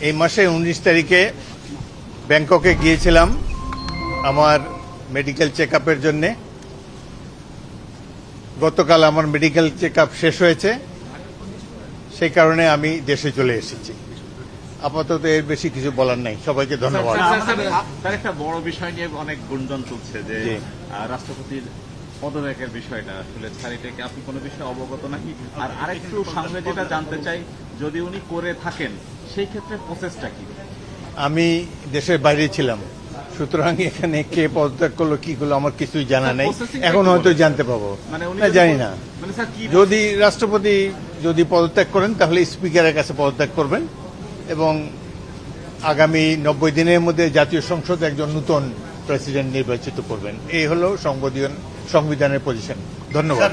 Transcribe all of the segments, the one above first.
এই মাসে 19 তারিখে ব্যাংককে গিয়েছিলাম আমার মেডিকেল চেকআপের জন্য। গতকাল আমার মেডিকেল চেকআপ শেষ হয়েছে, সেই কারণে আমি দেশে চলে এসেছি। আপাতত এর বেশি কিছু বলার নাই। সবাইকে ধন্যবাদ। তার একটা বড় বিষয় নিয়ে অনেক গুঞ্জন চলছে যে রাষ্ট্রপতির পদত্যাগের বিষয়টা, আসলে স্যার এটাকে আপনি কোনো বিষয়ে অবগত নাকি? আর আরেকটু সামনে যেটা জানতে চাই, যদি উনি করে থাকেন সেই ক্ষেত্রে প্রসেসটা কি? আমি দেশের বাইরে ছিলাম, সুতরাং এখানে কে পদত্যাগ করলো কি করলো আমার কিছুই জানা নেই। এখন হয়তো জানতে পাবো, জানি না। যদি রাষ্ট্রপতি যদি পদত্যাগ করেন তাহলে স্পিকারের কাছে পদত্যাগ করবেন এবং আগামী 90 দিনের মধ্যে জাতীয় সংসদ একজন নতুন প্রেসিডেন্ট নির্বাচিত করবেন। এই হলো সংবিধানের পজিশন। ধন্যবাদ।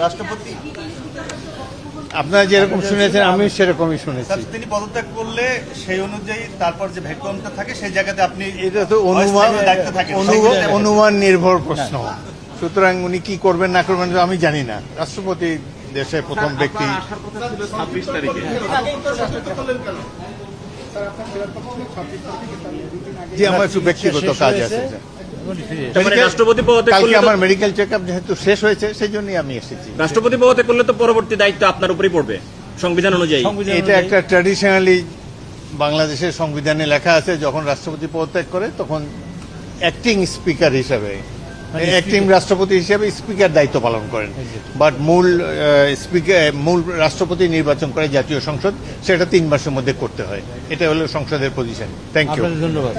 রাষ্ট্রপতি আপনারা যেরকম শুনেছেন আমি সেরকমই শুনেছি। তিনি পদত্যাগ করলে সেই অনুযায়ী তারপর যে ভ্যাকুয়ামটা থাকে সেই জায়গাতে আপনি এটা তো অনুমান নির্ভর প্রশ্ন, সুতরাং উনি কি করবেন না করবেন আমি জানি না। রাষ্ট্রপতি দেশের প্রথম ব্যক্তি। আসার কথা ছিল 26 তারিখে। যে আমার একটু ব্যক্তিগত কাজ আছে। কালকে আমার মেডিকেল চেকআপ যেহেতু শেষ হয়েছে সেই জন্যই আমি এসেছি। রাষ্ট্রপতি পদত্যাগ করলে তো পরবর্তী দায়িত্ব আপনার উপরই পড়বে সংবিধান অনুযায়ী। এটা একটা ট্র্যাডিশনালি বাংলাদেশের সংবিধানে লেখা আছে, যখন রাষ্ট্রপতি পদত্যাগ করে তখন অ্যাক্টিং স্পিকার হিসাবে, অ্যাক্টিং রাষ্ট্রপতি হিসেবে স্পিকার দায়িত্ব পালন করেন, বাট মূল রাষ্ট্রপতি নির্বাচন করে জাতীয় সংসদ, সেটা 3 মাসের মধ্যে করতে হয়। এটা হলো সংসদের পজিশন। থ্যাংক ইউ, ধন্যবাদ।